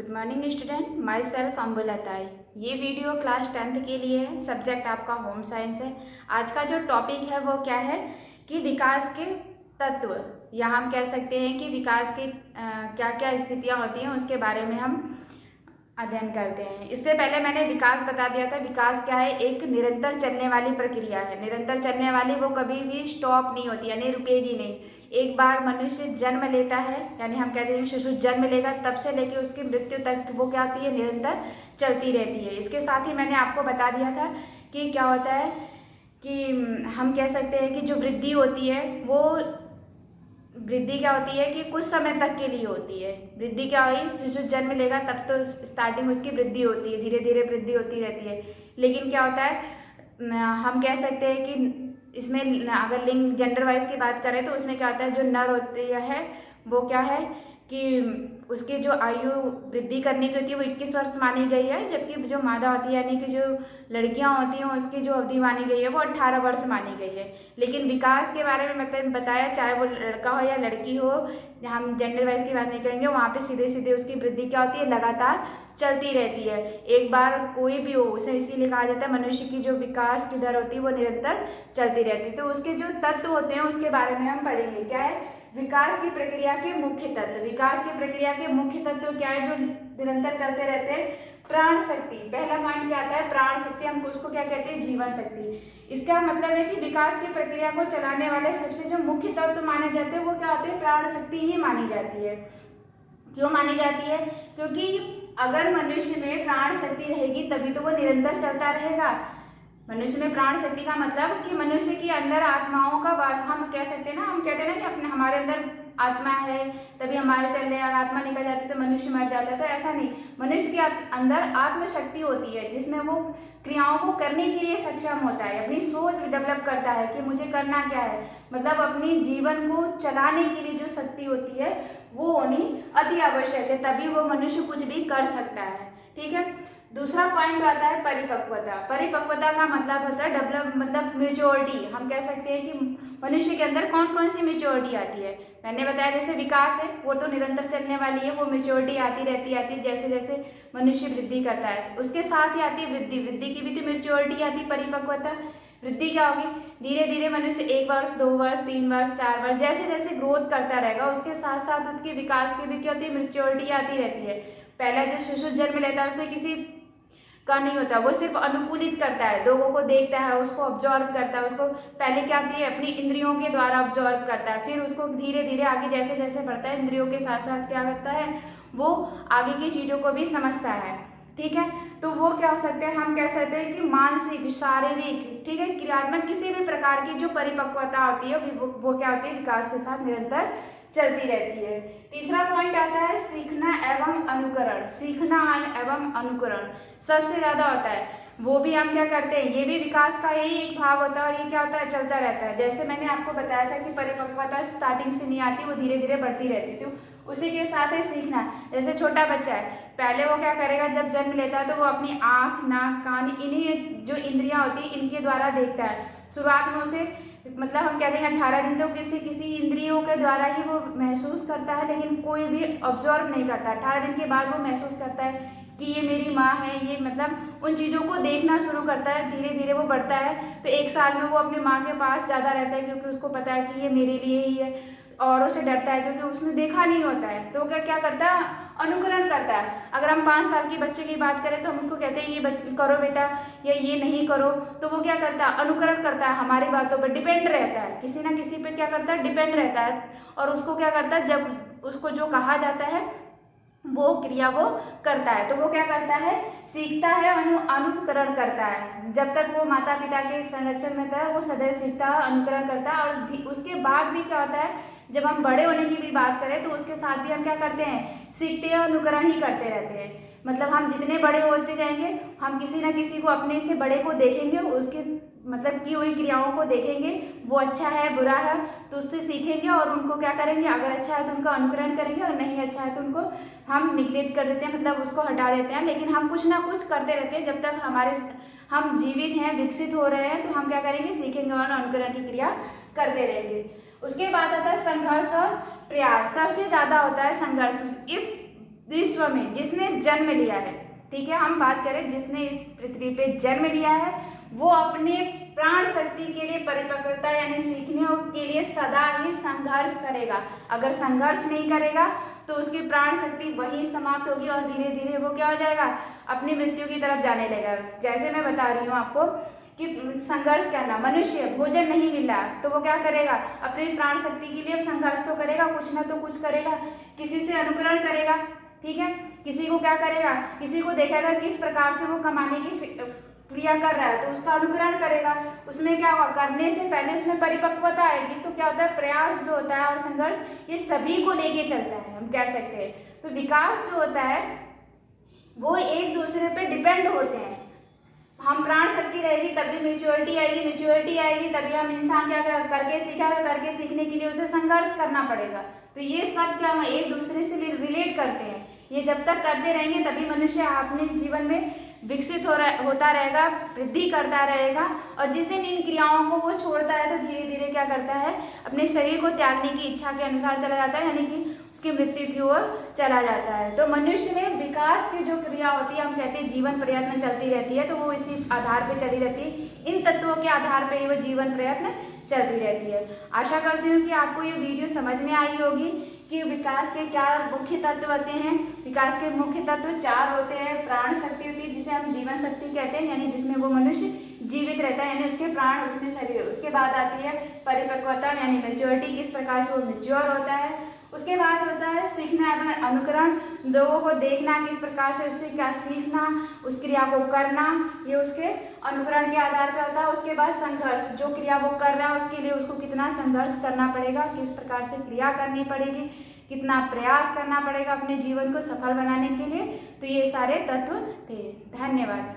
Good morning student, myself Ambultai. ये video class 10th के लिए है। सब्जेक्ट आपका होम साइंस है। आज का जो टॉपिक है वो क्या है कि विकास के तत्व, या हम कह सकते हैं कि विकास के क्या क्या स्थितियाँ होती हैं उसके बारे में हम अध्ययन करते हैं। इससे पहले मैंने विकास बता दिया था। विकास क्या है? एक निरंतर चलने वाली प्रक्रिया है। निरंतर चलने वाली, वो कभी भी स्टॉप नहीं होती, यानी रुकेगी नहीं। एक बार मनुष्य जन्म लेता है, यानी हम कहते हैं शिशु जन्म लेगा, तब से लेकर उसकी मृत्यु तक वो क्या होती है? निरंतर चलती रहती है। इसके साथ ही मैंने आपको बता दिया था कि क्या होता है कि हम कह सकते हैं कि जो वृद्धि होती है, वो वृद्धि क्या होती है कि कुछ समय तक के लिए होती है। वृद्धि क्या हुई? शिशु जन्म लेगा तब तो स्टार्टिंग उसकी वृद्धि होती है, धीरे धीरे वृद्धि होती रहती है। लेकिन क्या होता है, हम कह सकते हैं कि इसमें अगर लिंग जेंडर वाइज की बात करें तो उसमें क्या होता है, जो नर होती है वो क्या है कि उसकी जो आयु वृद्धि करने की होती है वो 21 वर्ष मानी गई है, जबकि जो मादा होती है यानी कि जो लड़कियां होती हैं उसकी जो अवधि मानी गई है वो 18 वर्ष मानी गई है। लेकिन विकास के बारे में मतलब बताया, चाहे वो लड़का हो या लड़की हो, हम जेंडर वाइज की बात नहीं करेंगे, वहाँ पे सीधे सीधे उसकी वृद्धि क्या होती है? लगातार चलती रहती है। एक बार कोई भी हो, उसे इसीलिए कहा जाता है मनुष्य की जो विकास की दर होती है वो निरंतर चलती रहती है। तो उसके जो तत्व होते हैं उसके बारे में हम पढ़ेंगे। क्या है? विकास की प्रक्रिया के मुख्य तत्व। विकास की प्रक्रिया के मुख्य तत्व क्या है जो निरंतर चलते रहते हैं? प्राण शक्ति। पहला पॉइंट क्या आता है? प्राण शक्ति। हम उसको क्या कहते हैं? जीवन शक्ति। इसका मतलब है कि विकास की प्रक्रिया को चलाने वाले सबसे जो मुख्य तत्व माने जाते हैं वो क्या होते हैं? प्राण शक्ति ही मानी जाती है। क्यों मानी जाती है? क्योंकि अगर मनुष्य में प्राण शक्ति रहेगी तभी तो वो निरंतर चलता रहेगा। मनुष्य में प्राण शक्ति का मतलब कि मनुष्य के अंदर आत्माओं का वास, हम कह सकते हैं ना, हम कहते हैं ना कि अपने हमारे अंदर आत्मा है तभी हमारे चलने, आत्मा निकल जाती है तो मनुष्य मर जाता है। तो ऐसा नहीं, मनुष्य के अंदर आत्मशक्ति होती है जिसमें वो क्रियाओं को करने के लिए सक्षम होता है, अपनी सोच डेवलप करता है कि मुझे करना क्या है। मतलब अपनी जीवन को चलाने के लिए जो शक्ति होती है वो होनी अति आवश्यक है, तभी वो मनुष्य कुछ भी कर सकता है। ठीक है। दूसरा पॉइंट आता है परिपक्वता। परिपक्वता का मतलब होता है डेवलप, मतलब मेच्योरिटी। हम कह सकते हैं कि मनुष्य के अंदर कौन कौन सी मेच्योरिटी आती है। मैंने बताया जैसे विकास है वो तो निरंतर चलने वाली है, वो मेच्योरिटी आती रहती है जैसे जैसे मनुष्य वृद्धि करता है। उसके साथ ही आती है वृद्धि। वृद्धि की भी तो मेच्योरिटी आती है, परिपक्वता। वृद्धि क्या होगी? धीरे धीरे मनुष्य 1 वर्ष 2 वर्ष 3 वर्ष 4 वर्ष जैसे जैसे ग्रोथ करता रहेगा उसके साथ साथ उसके विकास की भी क्या होती है? मेच्योरिटी आती रहती है। पहला जो शिशु जन्म लेता है उसे किसी का नहीं होता, वो सिर्फ अनुकूलित करता है, लोगों को देखता है, उसको ऑब्जर्व करता है। उसको पहले क्या आती है? अपनी इंद्रियों के द्वारा ऑब्जर्व करता है, फिर उसको धीरे धीरे आगे जैसे जैसे बढ़ता है इंद्रियों के साथ साथ क्या करता है? वो आगे की चीज़ों को भी समझता है। ठीक है। तो वो क्या हो सकते हैं? हम कह सकते हैं कि मानसिक, शारीरिक, ठीक है, क्रियात्मक किसी भी प्रकार की जो परिपक्वता होती है वो क्या होती है? विकास के साथ निरंतर चलती रहती है। तीसरा पॉइंट आता है सीखना एवं अनुकरण। सीखना एवं अनुकरण सबसे ज्यादा होता है। वो भी हम क्या करते हैं? ये भी विकास का यही एक भाग होता है और ये क्या होता है? चलता रहता है। जैसे मैंने आपको बताया था कि परिपक्वता स्टार्टिंग से नहीं आती, वो धीरे धीरे बढ़ती रहती थी। उसी के साथ है सीखना। जैसे छोटा बच्चा है, पहले वो क्या करेगा? जब जन्म लेता है तो वो अपनी आँख, नाक, कान, इन्हीं जो इंद्रियां होती है इनके द्वारा देखता है। शुरुआत में उसे मतलब हम कहते हैं 18 दिन तो किसी किसी इंद्रियों के द्वारा ही वो महसूस करता है, लेकिन कोई भी ऑब्जर्व नहीं करता। 18 दिन के बाद वो महसूस करता है कि ये मेरी माँ है, ये मतलब उन चीज़ों को देखना शुरू करता है। धीरे धीरे वो बढ़ता है तो 1 साल में वो अपनी माँ के पास ज़्यादा रहता है क्योंकि उसको पता है कि ये मेरे लिए ही है। औरों से डरता है क्योंकि उसने देखा नहीं होता है, तो वो क्या करता है? अनुकरण करता है। अगर हम 5 साल के बच्चे की बात करें तो हम उसको कहते हैं ये करो बेटा या ये नहीं करो, तो वो क्या करता है? अनुकरण करता है, हमारी बातों पर डिपेंड रहता है, किसी ना किसी पे क्या करता है? डिपेंड रहता है। और उसको क्या करता है? जब उसको जो कहा जाता है वो क्रिया वो करता है, तो वो क्या करता है? सीखता है, अनुकरण करता है। जब तक वो माता पिता के संरक्षण में था वो सदैव सीखता है, अनुकरण करता है। और उसके बाद भी क्या होता है? जब हम बड़े होने की भी बात करें तो उसके साथ भी हम क्या करते हैं? सीखते हैं, अनुकरण ही करते रहते हैं। मतलब हम जितने बड़े होते जाएंगे हम किसी ना किसी को अपने से बड़े को देखेंगे, उसके मतलब की हुई क्रियाओं को देखेंगे, वो अच्छा है बुरा है तो उससे सीखेंगे और उनको क्या करेंगे? अगर अच्छा है तो उनका अनुकरण करेंगे और नहीं अच्छा है तो उनको हम निग्लेक्ट कर देते हैं, मतलब उसको हटा देते हैं। लेकिन हम कुछ ना कुछ करते रहते हैं जब तक हम जीवित हैं, विकसित हो रहे हैं, तो हम क्या करेंगे? सीखेंगे और अनुकरण की क्रिया करते रहेंगे। उसके बाद आता है संघर्ष और प्रयास। सबसे ज्यादा होता है संघर्ष। इस विश्व में जिसने जन्म लिया है, ठीक है, हम बात करें जिसने इस पृथ्वी पे जन्म लिया है, वो अपने प्राण शक्ति के लिए परिपक्वता यानी सीखने के लिए सदा ही संघर्ष करेगा। अगर संघर्ष नहीं करेगा तो उसकी प्राण शक्ति वहीं समाप्त होगी और धीरे धीरे वो क्या हो जाएगा, अपनी मृत्यु की तरफ जाने लगेगा। जैसे मैं बता रही हूँ आपको कि संघर्ष करना, मनुष्य भोजन नहीं मिल रहा तो वो क्या करेगा, अपनी प्राण शक्ति के लिए संघर्ष तो करेगा, कुछ ना तो कुछ करेगा, किसी से अनुकरण करेगा, ठीक है, किसी को क्या करेगा, किसी को देखेगा किस प्रकार से वो कमाने की क्रिया कर रहा है तो उसका अनुकरण करेगा। उसमें क्या होगा, करने से पहले उसमें परिपक्वता आएगी तो क्या होता है, प्रयास जो होता है और संघर्ष ये सभी को लेके चलता है, हम कह सकते हैं। तो विकास जो होता है वो एक दूसरे पे डिपेंड होते हैं। हम प्राण शक्ति रहेगी तभी मेच्योरिटी आएगी, मेच्योरिटी आएगी तभी हम इंसान क्या करके सीखेगा, करके सीखने के लिए उसे संघर्ष करना पड़ेगा। तो ये सब क्या हम एक दूसरे से रिलेट करते हैं। ये जब तक करते रहेंगे तभी मनुष्य अपने जीवन में विकसित होता रहेगा, वृद्धि करता रहेगा। और जिस दिन इन क्रियाओं को वो छोड़ता है तो धीरे धीरे क्या करता है, अपने शरीर को त्यागने की इच्छा के अनुसार चला जाता है, यानी कि उसकी मृत्यु की ओर चला जाता है। तो मनुष्य में विकास की जो क्रिया होती है, हम कहते हैं जीवन प्रयत्न चलती रहती है, तो वो इसी आधार पर चली रहती है, इन तत्वों के आधार पर ही वो जीवन प्रयत्न चलती रहती है। आशा करती हूँ कि आपको ये वीडियो समझ में आई होगी कि विकास के क्या मुख्य तत्व होते हैं। विकास के मुख्य तत्व 4 होते हैं। प्राण शक्ति होती है जिसे हम जीवन शक्ति कहते हैं, यानी जिसमें वो मनुष्य जीवित रहता है, यानी उसके प्राण उसमें शरीर। उसके बाद आती है परिपक्वता यानी मैच्योरिटी, किस प्रकार से वो मैच्योर होता है। उसके बाद होता है सीखना, अपना अनुकरण, लोगों को देखना, किस प्रकार से उससे क्या सीखना, उस क्रिया को करना, ये उसके अनुकरण के आधार पर होता है। उसके बाद संघर्ष, जो क्रिया वो कर रहा है उसके लिए उसको कितना संघर्ष करना पड़ेगा, किस प्रकार से क्रिया करनी पड़ेगी, कितना प्रयास करना पड़ेगा अपने जीवन को सफल बनाने के लिए। तो ये सारे तत्व थे। धन्यवाद।